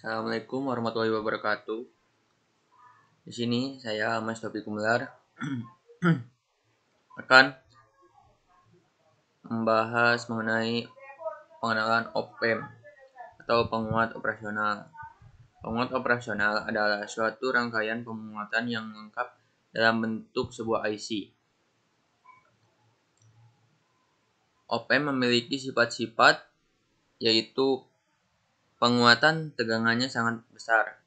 Assalamualaikum warahmatullahi wabarakatuh. Di sini saya Mas Taufiq Gumelar akan membahas mengenai pengenalan op-amp atau penguat operasional. Penguat operasional adalah suatu rangkaian penguatan yang lengkap dalam bentuk sebuah IC. Op-amp memiliki sifat-sifat yaitu penguatan tegangannya sangat besar,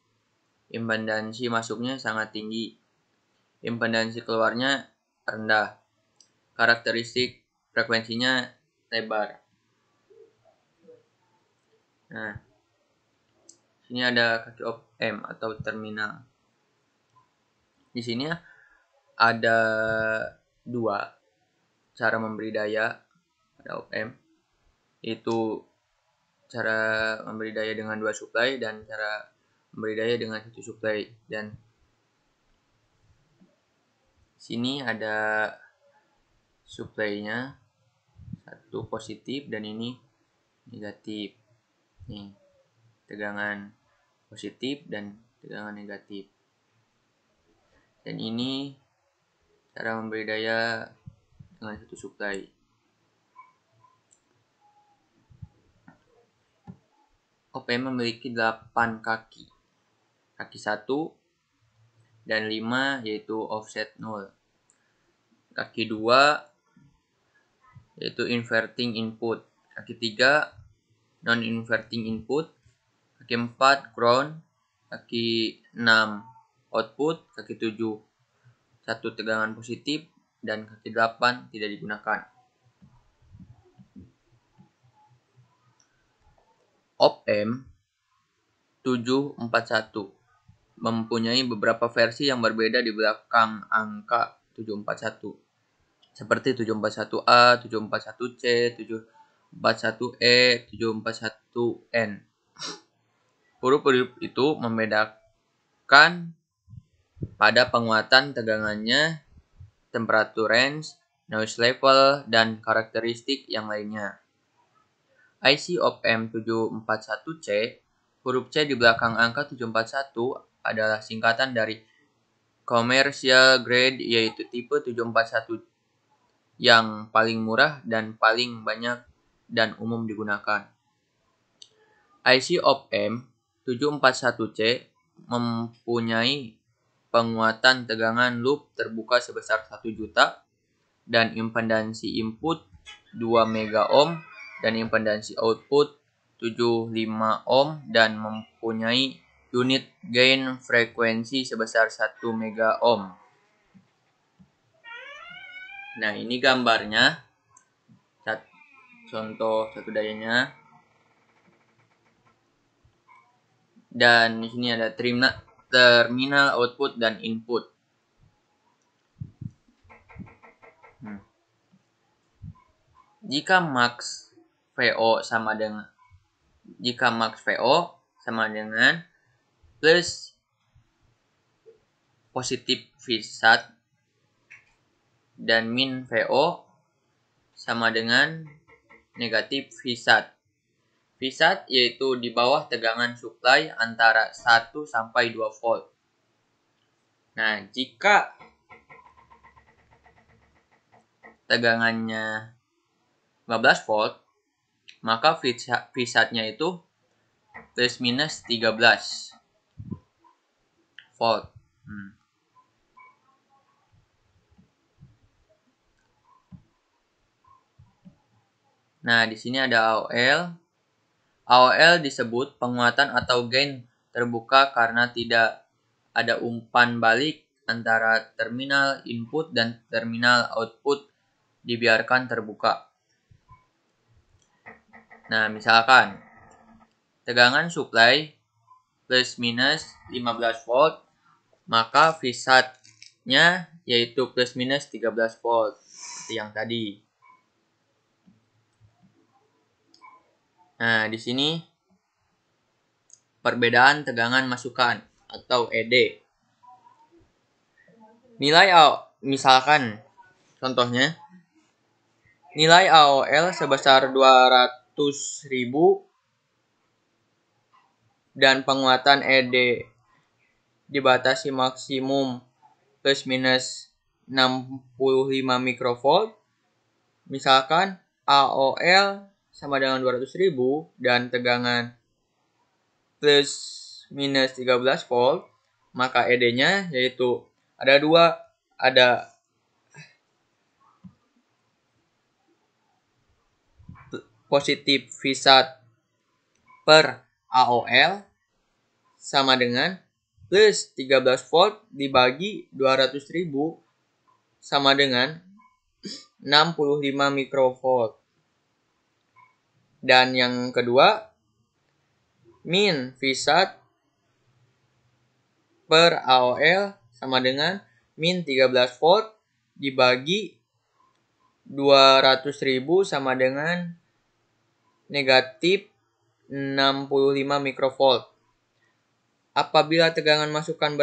impedansi masuknya sangat tinggi, impedansi keluarnya rendah, karakteristik frekuensinya lebar. Nah, sini ada kaki op-amp atau terminal. Di sini ada dua cara memberi daya pada op-amp, yaitu cara memberi daya dengan dua supply dan cara memberi daya dengan satu supply. Dan sini ada supply-nya, satu positif dan ini negatif. Nih, tegangan positif dan tegangan negatif. Dan ini cara memberi daya dengan satu supply. Op-amp memiliki 8 kaki. Kaki 1 dan 5 yaitu offset 0. Kaki 2 yaitu inverting input. Kaki 3 non-inverting input. Kaki 4 ground. Kaki 6 output. Kaki 7 satu tegangan positif dan kaki 8 tidak digunakan. Op-amp 741 mempunyai beberapa versi yang berbeda di belakang angka 741, seperti 741A, 741C, 741E, 741N. Huruf-huruf itu membedakan pada penguatan tegangannya, temperatur range, noise level, dan karakteristik yang lainnya. IC op-amp 741C, huruf C di belakang angka 741 adalah singkatan dari commercial grade, yaitu tipe 741 yang paling murah dan paling banyak dan umum digunakan. IC op-amp 741C mempunyai penguatan tegangan loop terbuka sebesar 1 juta dan impedansi input 2 mega ohm dan impedansi output 75 ohm dan mempunyai unit gain frekuensi sebesar 1 mega ohm. Nah, ini gambarnya. Contoh satu dayanya. Dan di sini ada terminal output dan input. Jika max VO sama dengan plus positif Vsat dan min VO sama dengan negatif Vsat. Vsat yaitu di bawah tegangan supply antara 1 sampai 2 volt. Nah, jika tegangannya 15 volt, maka Vsatnya itu plus minus 13 volt. Nah, di sini ada AOL. AOL disebut penguatan atau gain terbuka karena tidak ada umpan balik antara terminal input dan terminal output dibiarkan terbuka. Nah, misalkan tegangan supply plus minus 15 volt, maka Vsatnya yaitu plus minus 13 volt seperti yang tadi. Nah, di sini perbedaan tegangan masukan atau ED. Misalkan contohnya nilai AOL sebesar 200.000 dan penguatan ED dibatasi maksimum plus minus 65 mikrovolt. Misalkan AOL sama dengan 200.000 dan tegangan plus minus 13 volt, maka ED-nya yaitu ada dua, ada positif Vsat per AOL sama dengan plus 13 volt dibagi 200.000 sama dengan 65 mikrovolt. Dan yang kedua, min Vsat per AOL sama dengan min 13 volt dibagi 200.000 sama dengan negatif 65 mikrovolt. Apabila tegangan masukan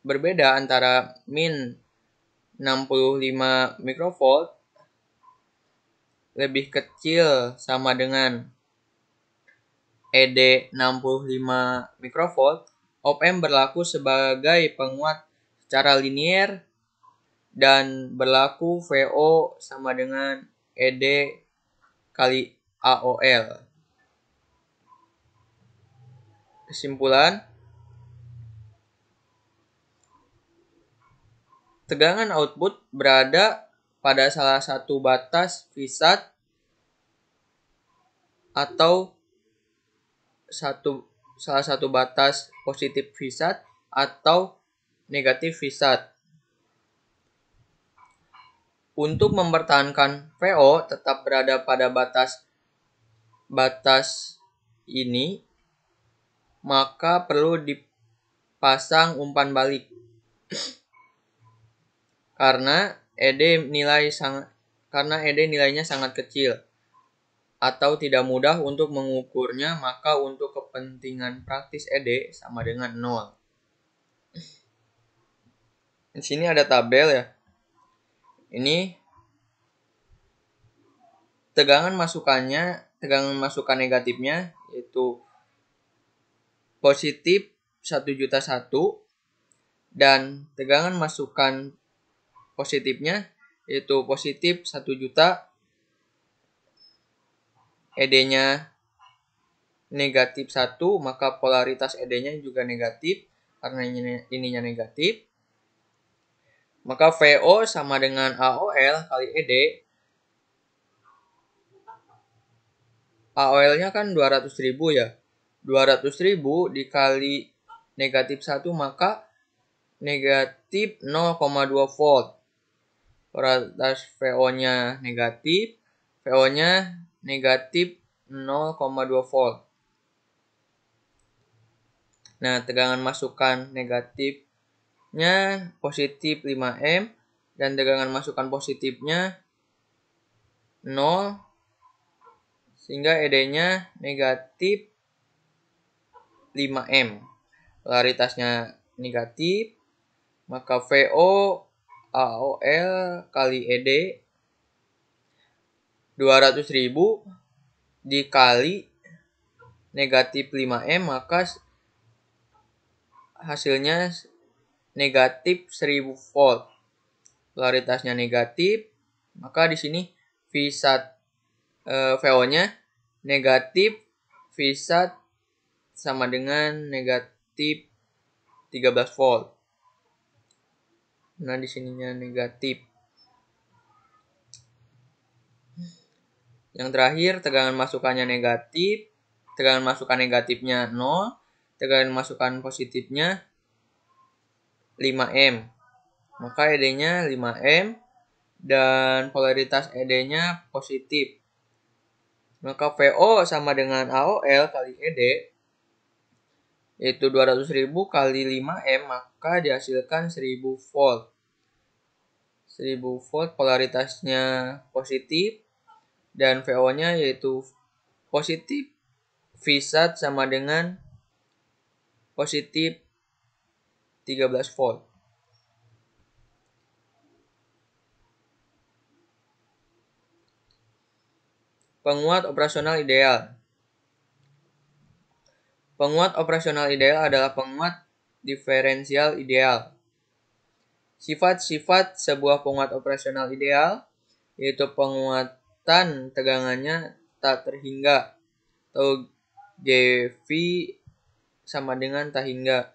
berbeda antara min 65 mikrovolt lebih kecil sama dengan ED 65 mikrovolt, op-amp berlaku sebagai penguat secara linier dan berlaku VO sama dengan ED kali AOL. Kesimpulan, tegangan output berada pada salah satu batas Vsat atau salah satu batas positif Vsat atau negatif Vsat. Untuk mempertahankan VO tetap berada pada batas ini, maka perlu dipasang umpan balik. Karena ED nilainya sangat kecil atau tidak mudah untuk mengukurnya, maka untuk kepentingan praktis ED sama dengan 0. Di sini ada tabel ya. Ini tegangan masukan negatifnya yaitu positif 1.000.001 dan tegangan masukan positifnya yaitu positif 1.000.000, ED-nya negatif 1, maka polaritas ED-nya juga negatif karena ininya negatif. Maka VO sama dengan AOL kali ED. AOL-nya kan 200.000 ya. 200.000 dikali negatif 1, maka negatif 0,2 volt. Polaritas VO-nya negatif, VO-nya negatif 0,2 volt. Nah, tegangan masukan negatifnya positif 5 M dan tegangan masukan positifnya 0, sehingga ED-nya negatif 5 M. Polaritasnya negatif, maka VO AOL kali ED 200.000 dikali negatif 5M, maka hasilnya negatif 1000 volt. Polaritasnya negatif, maka di sini VO-nya negatif, Vsat sama dengan negatif 13 volt. Nah, di sininya negatif. Yang terakhir, tegangan masukannya negatif, tegangan masukan negatifnya 0, tegangan masukan positifnya 5M. Maka ED-nya 5M dan polaritas ED-nya positif. Maka VO sama dengan AOL kali ED yaitu 200.000 kali 5M, maka dihasilkan 1000 volt. 1000 volt, polaritasnya positif dan VO-nya yaitu positif Vsat sama dengan positif 13 volt. Penguat operasional ideal. Penguat operasional ideal adalah penguat diferensial ideal. Sifat-sifat sebuah penguat operasional ideal yaitu penguatan tegangannya tak terhingga atau GV sama dengan tak hingga.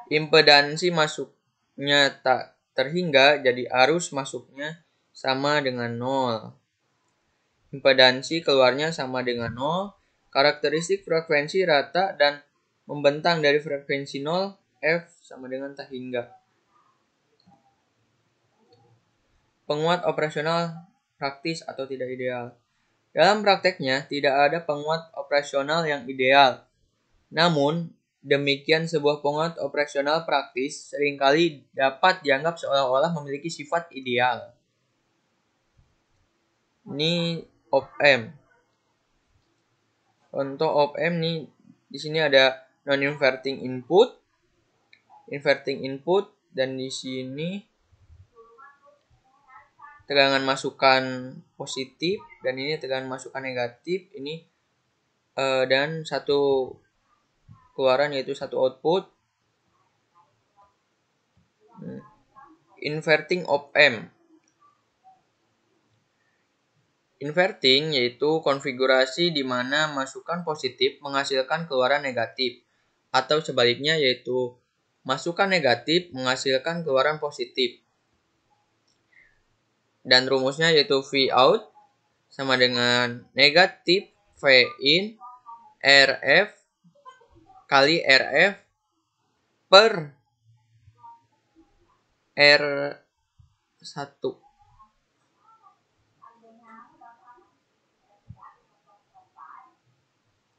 Impedansi masuknya tak terhingga, jadi arus masuknya sama dengan 0. Impedansi keluarnya sama dengan 0. Karakteristik frekuensi rata dan membentang dari frekuensi 0, F sama dengan tak hingga. Penguat operasional praktis atau tidak ideal. Dalam prakteknya, tidak ada penguat operasional yang ideal. Namun, demikian sebuah penguat operasional praktis seringkali dapat dianggap seolah-olah memiliki sifat ideal. Ini op-amp. Contoh op-amp nih, di sini ada non-inverting input, inverting input, dan di sini tegangan masukan positif dan ini tegangan masukan negatif. Ini dan satu keluaran yaitu satu output. Inverting op-amp. Inverting yaitu konfigurasi di mana masukan positif menghasilkan keluaran negatif, atau sebaliknya yaitu masukan negatif menghasilkan keluaran positif. Dan rumusnya yaitu V out sama dengan negatif V in RF kali RF per R1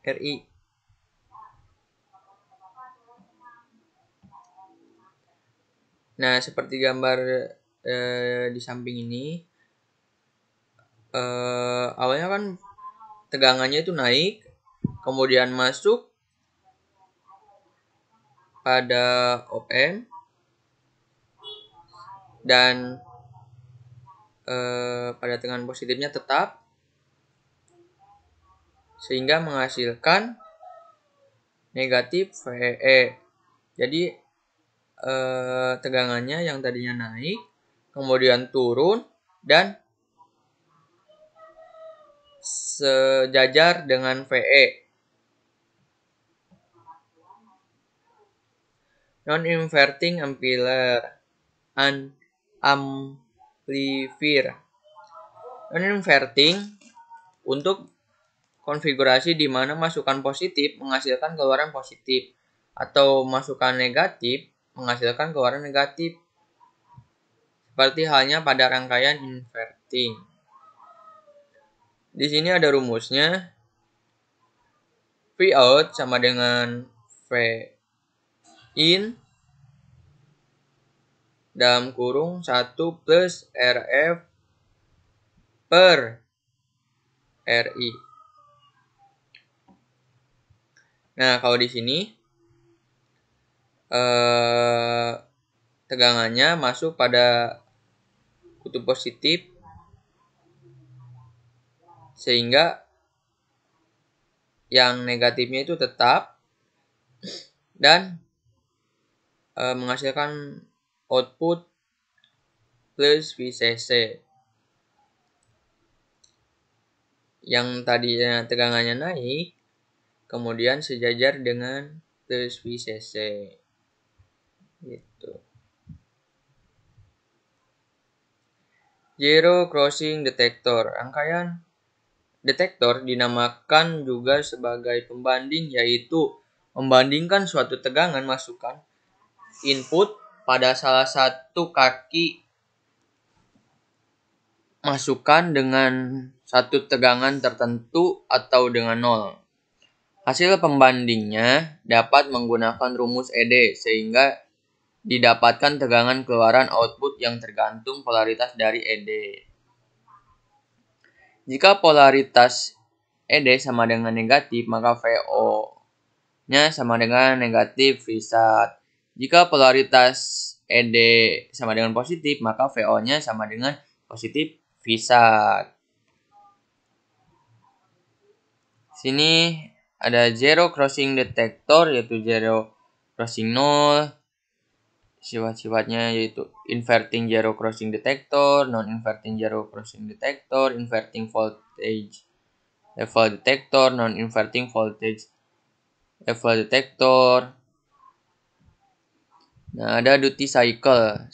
RI. Nah, seperti gambar di samping ini, awalnya kan tegangannya itu naik, kemudian masuk pada op-amp dan pada tegangan positifnya tetap, sehingga menghasilkan negatif VE. Jadi tegangannya yang tadinya naik kemudian turun dan sejajar dengan VE. Non-inverting amplifier. Non-inverting untuk konfigurasi di mana masukan positif menghasilkan keluaran positif atau masukan negatif menghasilkan keluaran negatif. Seperti halnya pada rangkaian inverting. Di sini ada rumusnya. V out sama dengan V in dalam kurung 1 plus RF per RI. Nah, kalau di sini tegangannya masuk pada kutub positif sehingga yang negatifnya itu tetap dan menghasilkan output plus VCC. Yang tadinya tegangannya naik kemudian sejajar dengan plus VCC gitu. Zero crossing detector. Rangkaian detektor dinamakan juga sebagai pembanding, yaitu membandingkan suatu tegangan masukan input pada salah satu kaki masukan dengan satu tegangan tertentu atau dengan 0. Hasil pembandingnya dapat menggunakan rumus ED sehingga didapatkan tegangan keluaran output yang tergantung polaritas dari ED. Jika polaritas ED sama dengan negatif, maka VO-nya sama dengan negatif V-sat. Jika polaritas ED sama dengan positif, maka VO-nya sama dengan positif V-sat. Sini ada zero crossing detector, yaitu zero crossing 0. Sifat-sifatnya yaitu inverting zero crossing detector, non-inverting zero crossing detector, inverting voltage level detector, non-inverting voltage level detector. Nah, ada duty cycle,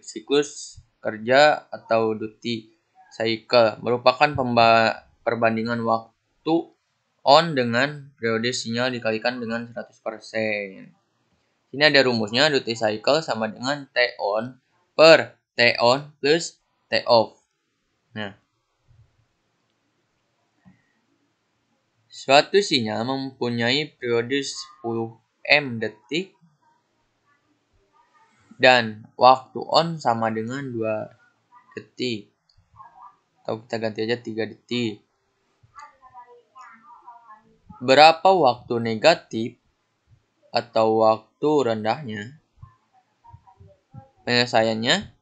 siklus kerja atau duty cycle merupakan perbandingan waktu on dengan periode sinyal dikalikan dengan 100%. Ini ada rumusnya, duty cycle sama dengan T on per T on plus T off. Nah, suatu sinyal mempunyai periode 10 M detik dan waktu on sama dengan 2 detik. Atau kita ganti aja 3 detik. Berapa waktu negatif atau waktu rendahnya? Penyelesaiannya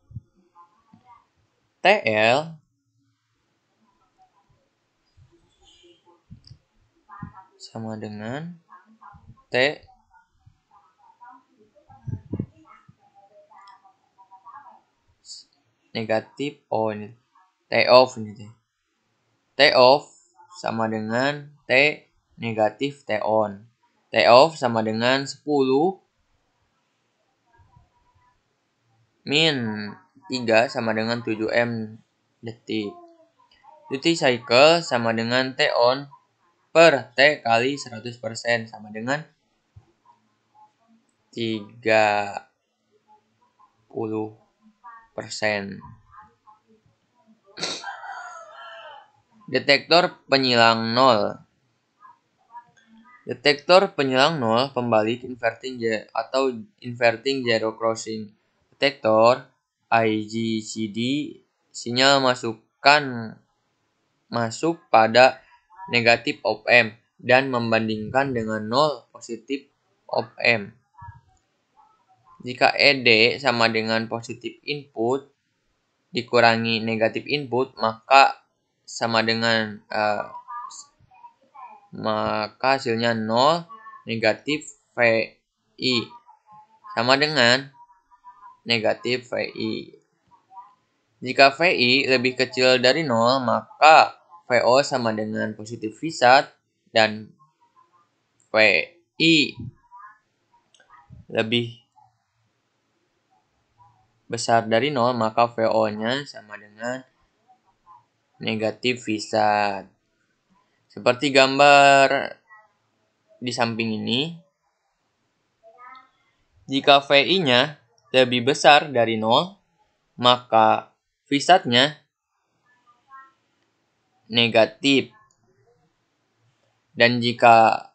TL sama dengan T negatif ini T off ini. T off sama dengan T negatif T on. T off sama dengan 10 min 3 sama dengan 7 M detik. Duty cycle sama dengan T on per T kali 100% sama dengan 30%. Detektor penyilang 0. Detektor penyilang 0 pembalik inverting atau inverting zero crossing detektor IGCD, sinyal masuk pada negatif op amp dan membandingkan dengan 0 positif op amp. Jika ED sama dengan positif input dikurangi negatif input, maka sama dengan maka hasilnya 0 negatif VI sama dengan negatif VI. Jika VI lebih kecil dari 0, maka VO sama dengan positif V-sat, dan VI lebih besar dari 0, maka VO-nya sama dengan negatif V-sat. Seperti gambar di samping ini, jika VI-nya lebih besar dari 0, maka V-satnya negatif. Dan jika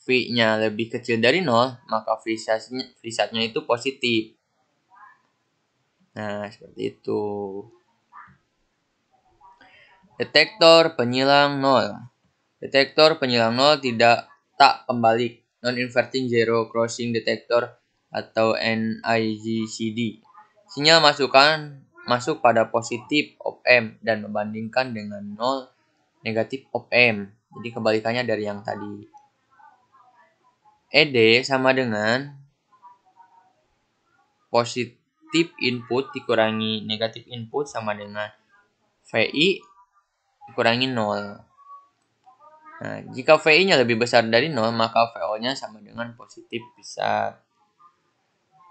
V-nya lebih kecil dari 0, maka V-satnya itu positif. Nah, seperti itu. Detektor penyilang 0. Detektor penyilang 0 tak pembalik, non-inverting zero crossing detector atau NIGCD. Sinyal masuk pada positif op amp dan membandingkan dengan 0 negatif op amp. Jadi kebalikannya dari yang tadi. ED sama dengan positif input dikurangi negatif input sama dengan VI dikurangi 0. Nah, jika VI-nya lebih besar dari 0, maka VO-nya sama dengan positif V-sat.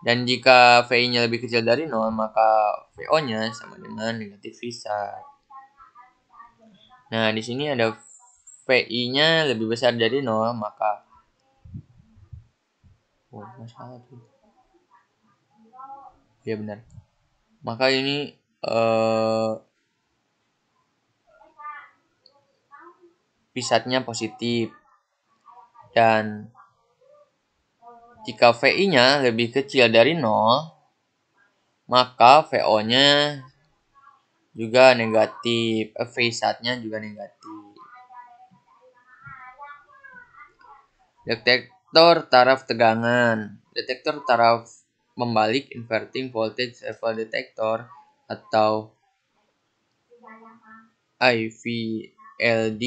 Dan jika VI-nya lebih kecil dari 0, maka VO-nya sama dengan negatif V-sat. Nah, di sini ada VI-nya lebih besar dari 0, maka masalah tuh. Ya benar. Maka ini V-satnya positif. Dan jika VI-nya lebih kecil dari 0, maka VO-nya juga negatif, V-satnya juga negatif. Detektor taraf tegangan. Detektor taraf membalik inverting voltage level detector atau IVLD,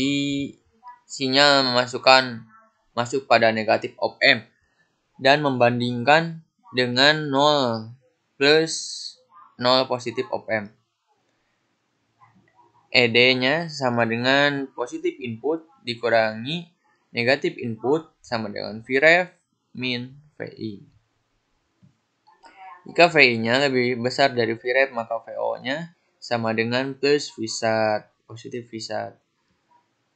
sinyal memasukkan masuk pada negatif op M dan membandingkan dengan 0 plus 0 positif op M. ED-nya sama dengan positif input dikurangi negatif input sama dengan Vref min VI. Jika VI-nya lebih besar dari Vref, maka VO-nya sama dengan plus Vsat, positif Vsat.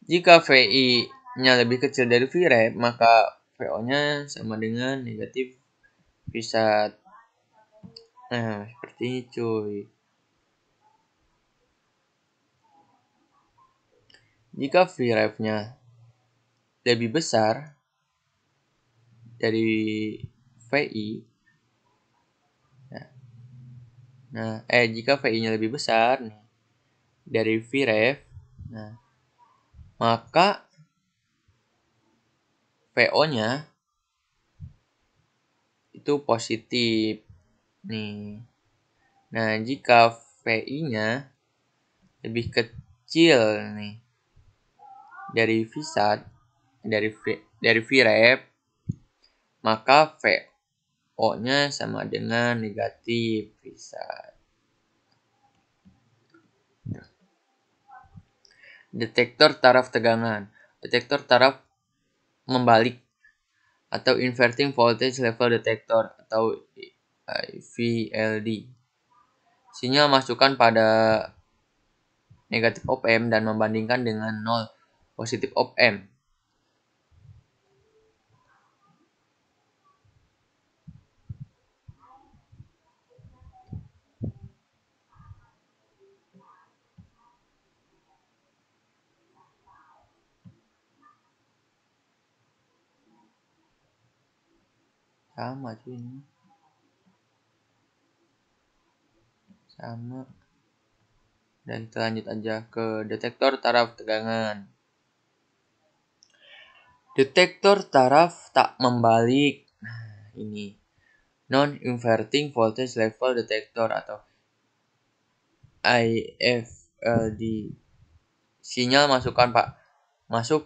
Jika VI-nya lebih kecil dari Vref, maka VO-nya sama dengan negatif Vsat. Nah, seperti ini cuy. Jika Vref-nya lebih besar dari VI, jika VI-nya lebih besar nih, dari Vref, maka VO-nya itu positif nih. Nah, jika VI-nya lebih kecil nih dari Vsat, dari Vref, maka VO-nya sama dengan negatif Vsat. Detektor taraf tegangan. Detektor taraf membalik atau inverting voltage level detector atau VLD. Sinyal masukkan pada negatif op M dan membandingkan dengan 0 positif op M. Sama cuy ini. Sama. Dan kita lanjut aja ke detektor taraf tegangan. Detektor taraf tak membalik. Nah, ini non-inverting voltage level detector atau IFLD. Sinyal masuk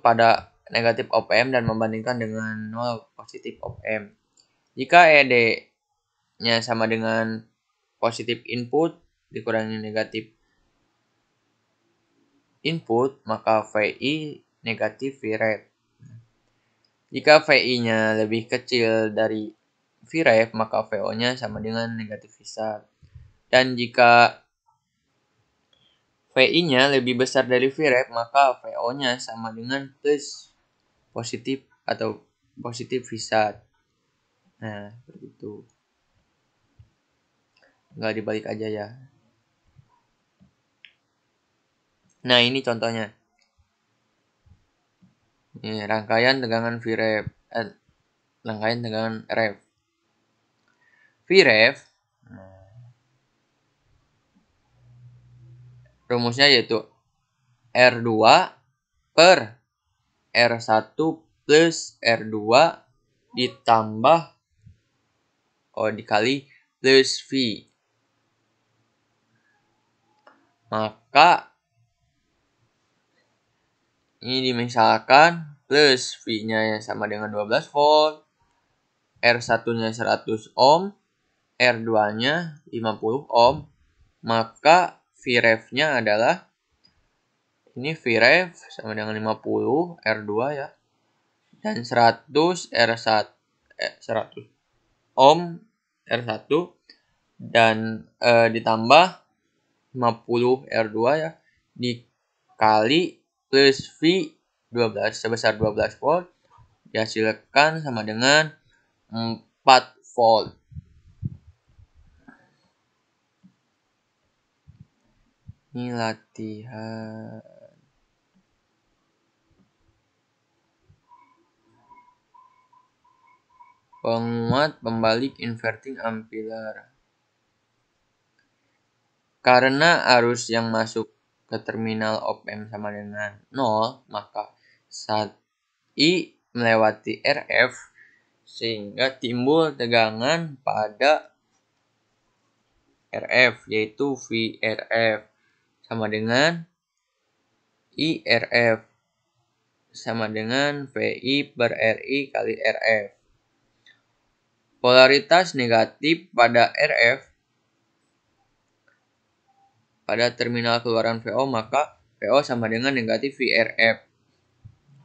pada negatif op M dan membandingkan dengan 0 positif op M. Jika ED-nya sama dengan positif input dikurangi negatif input, maka VI negatif Vref. Jika VI-nya lebih kecil dari Vref, maka VO-nya sama dengan negatif Vsat. Dan jika VI-nya lebih besar dari Vref, maka VO-nya sama dengan plus positif atau positif Vsat. Nah, seperti itu. Nggak dibalik aja ya. Nah, ini contohnya. Ini rangkaian tegangan Vref. Rangkaian tegangan ref. Vref. Rumusnya yaitu R2 per R1 plus R2 ditambah dikali plus V. Maka ini dimisalkan plus V-nya yang sama dengan 12 volt, R1-nya 100 ohm, R2-nya 50 ohm, maka Vref-nya adalah ini Vref sama dengan 50 R2 ya. Dan 100 R1 100 ohm R1 dan ditambah 50 R2 ya dikali plus V 12 sebesar 12 volt dihasilkan sama dengan 4 volt. Ini latihan. Penguat pembalik inverting ampiler. Karena arus yang masuk ke terminal op M sama dengan 0, maka saat I melewati RF sehingga timbul tegangan pada RF yaitu VRF sama dengan IRF. sama dengan VI per RI kali RF. Polaritas negatif pada RF pada terminal keluaran VO, maka VO sama dengan negatif VRF.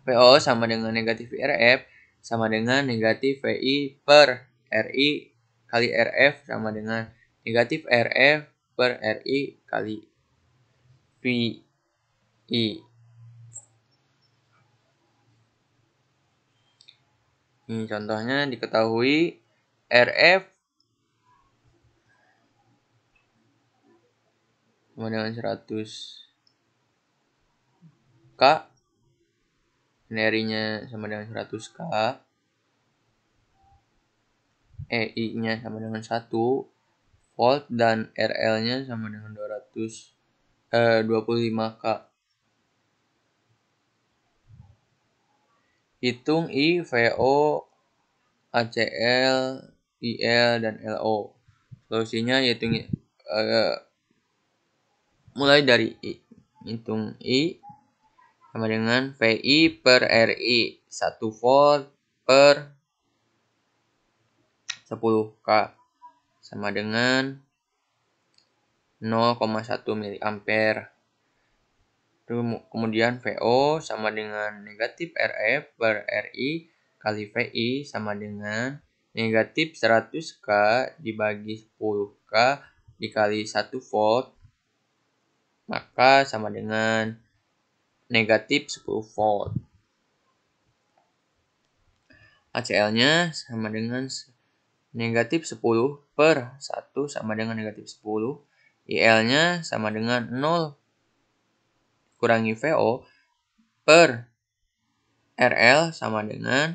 VO sama dengan negatif VRF sama dengan negatif VI per RI kali RF sama dengan negatif RF per RI kali VI. Ini contohnya diketahui RF sama dengan 100 K, NRI-nya sama dengan 100 K, EI-nya sama dengan 1 volt, dan RL-nya sama dengan 25 K. Hitung I, VO, ACL, IL, dan LO. Solusinya yaitu mulai dari I. Hitung I sama dengan VI per RI 1 volt per 10 K sama dengan 0,1 miliampere. Kemudian VO sama dengan negatif RF per RI kali VI sama dengan negatif 100 K dibagi 10 K dikali 1 volt, maka sama dengan negatif 10 volt. ACL-nya sama dengan negatif 10 per 1 sama dengan negatif 10. IL-nya sama dengan 0 kurangi VO per RL sama dengan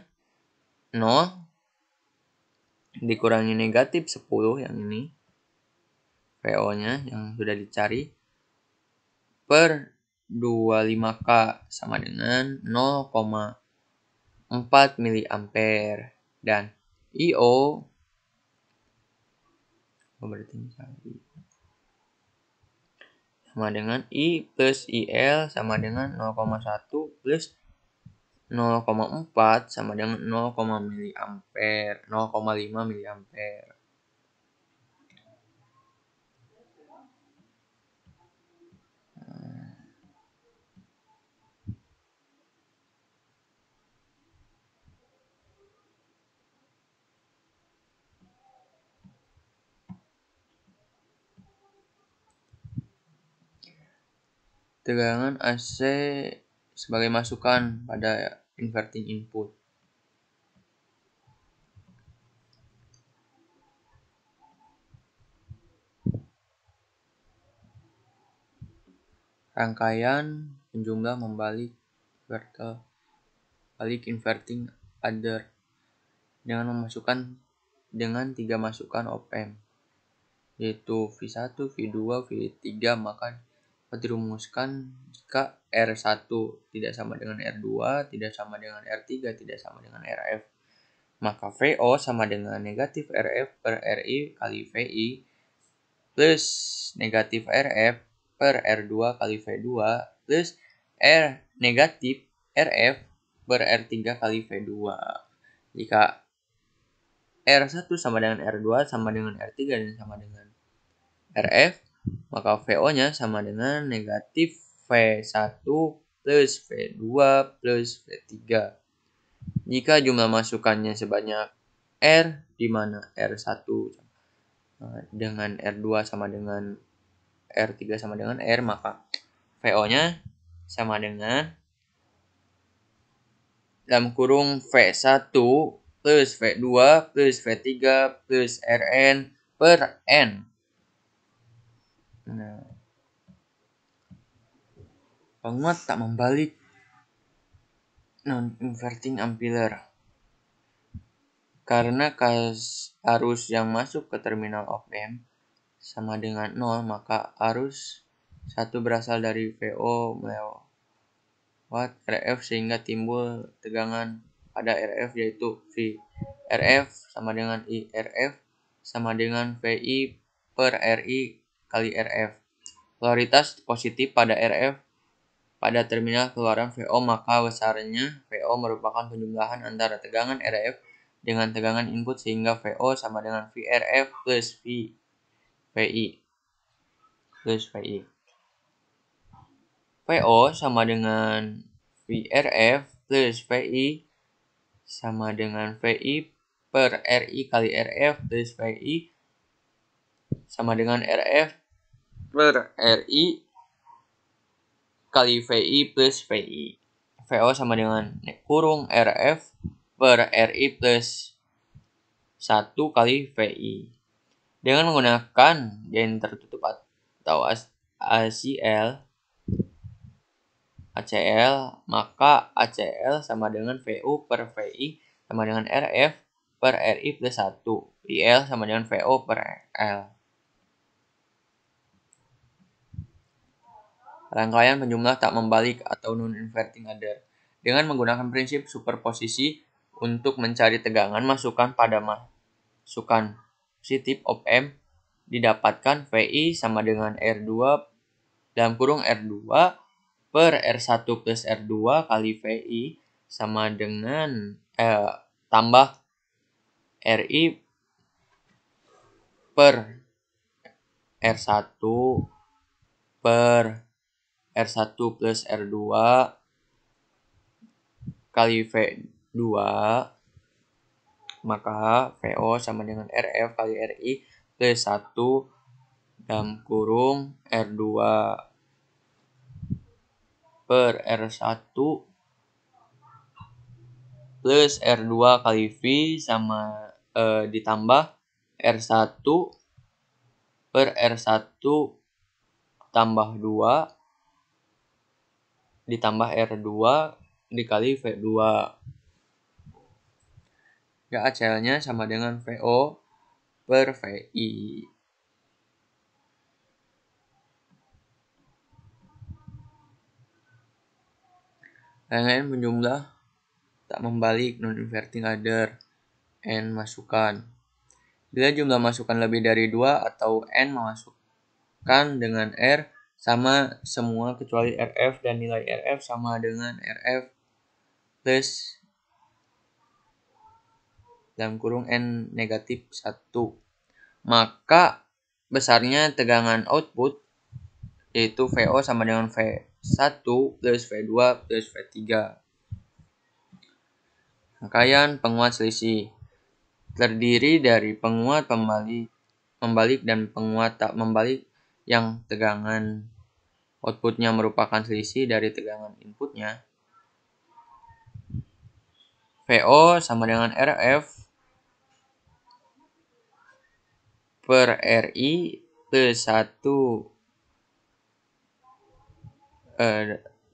0 dikurangi negatif 10 yang ini, VO-nya yang sudah dicari, per 25K sama dengan 0,4 miliampere. Dan IO berarti sama dengan I plus IL sama dengan 0,1 plus 0,4 sama dengan 0,5 miliampere. Tegangan AC sebagai masukan pada inverting input. Rangkaian penjumlah membalik balik inverting adder dengan memasukkan dengan 3 masukan op-amp, yaitu V1, V2, V3, maka dapat dirumuskan jika R1 tidak sama dengan R2, tidak sama dengan R3, tidak sama dengan RF, maka VO sama dengan negatif RF per RI kali VI plus negatif RF per R2 kali V2 plus R negatif RF per R3 kali V2. Jika R1 sama dengan R2 sama dengan R3 dan sama dengan RF, maka VO-nya sama dengan negatif V1 plus V2 plus V3. Jika jumlah masukannya sebanyak R, di mana R1 dengan R2 sama dengan R3 sama dengan R, maka VO-nya sama dengan dalam kurung V1 plus V2 plus V3 plus Rn per N. Nah, penguat tak membalik non-inverting ampere karena arus yang masuk ke terminal op-amp sama dengan 0, maka arus 1 berasal dari VO melewat RF sehingga timbul tegangan pada RF yaitu V. RF sama dengan I. RF sama dengan VI per RI kali RF. Polaritas positif pada RF pada terminal keluaran VO, maka besarnya VO merupakan penjumlahan antara tegangan RF dengan tegangan input sehingga VO sama dengan VRF plus VI. VO sama dengan VRF plus VI sama dengan VI per RI kali RF plus VI sama dengan RF per RI kali VI plus VI. VO sama dengan kurung RF per RI plus 1 kali VI. Dengan menggunakan gain tertutup atau ACL, maka ACL sama dengan VU per VI sama dengan RF per RI plus 1. IL sama dengan VO per L. Rangkaian penjumlah tak membalik atau non-inverting adder. Dengan menggunakan prinsip superposisi untuk mencari tegangan masukan pada masukan positif op amp, didapatkan VI sama dengan R2 dalam kurung R2 per R1 plus R2 kali VI sama dengan tambah RI per R1 per R1 plus R2 kali V2, maka VO sama dengan RF kali RI plus 1 dalam kurung R2 per R1 plus R2 kali V sama ditambah R1 per R1 tambah 2 ditambah R2 dikali V2. Ya, ACL-nya sama dengan VO per VI. Rangkaian penjumlah tak membalik non-inverting adder N masukan. Bila jumlah masukan lebih dari 2 atau N memasukkan dengan R sama semua kecuali RF dan nilai RF sama dengan RF plus dalam kurung N negatif 1. Maka besarnya tegangan output yaitu VO sama dengan V1 plus V2 plus V3. Rangkaian penguat selisih terdiri dari penguat membalik dan penguat tak membalik yang tegangan outputnya merupakan selisih dari tegangan inputnya. VO sama dengan RF per RI plus 1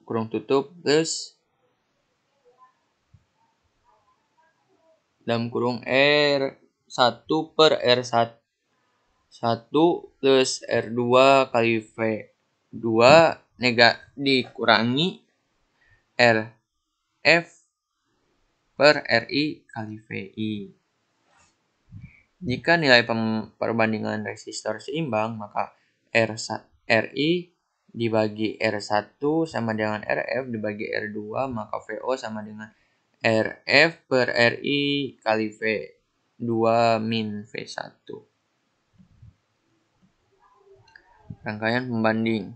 kurung tutup plus dalam kurung R1 per R1 plus R2 kali V2 dikurangi RF per RI kali VI. Jika nilai perbandingan resistor seimbang, maka RI dibagi R1 sama dengan RF dibagi R2, maka VO sama dengan RF per RI kali V2 min V1. Rangkaian pembanding.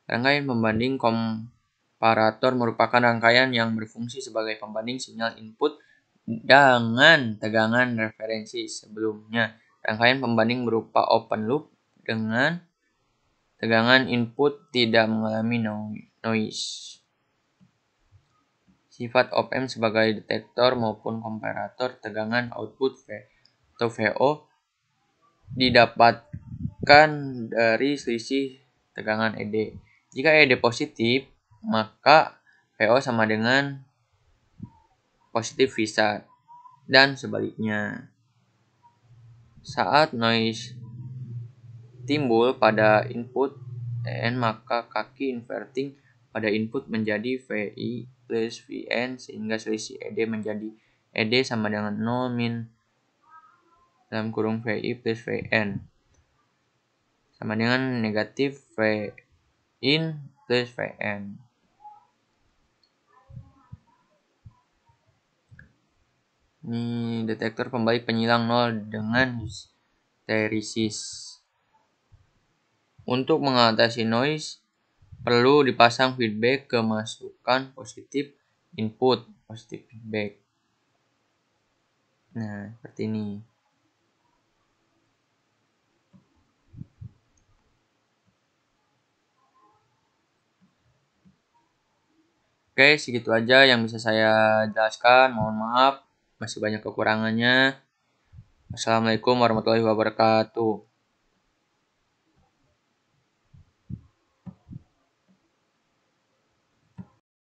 Rangkaian pembanding komparator merupakan rangkaian yang berfungsi sebagai pembanding sinyal input dengan tegangan referensi sebelumnya. Rangkaian pembanding berupa open loop dengan tegangan input tidak mengalami noise. Sifat op amp sebagai detektor maupun komparator tegangan output atau VO didapatkan dari selisih tegangan ED. Jika ED positif, maka VO sama dengan positif Vsat dan sebaliknya. Saat noise timbul pada input N, maka kaki inverting pada input menjadi VI plus Vn sehingga selisih ED menjadi ED sama dengan 0 min dalam kurung VI plus Vn sama dengan negatif Vin plus Vn. Ini detektor pembaik penyilang 0 dengan hysteresis. Untuk mengatasi noise, perlu dipasang feedback kemasukan positif input, positif feedback. Nah, seperti ini. Oke, segitu aja yang bisa saya jelaskan. Mohon maaf, masih banyak kekurangannya. Assalamualaikum warahmatullahi wabarakatuh.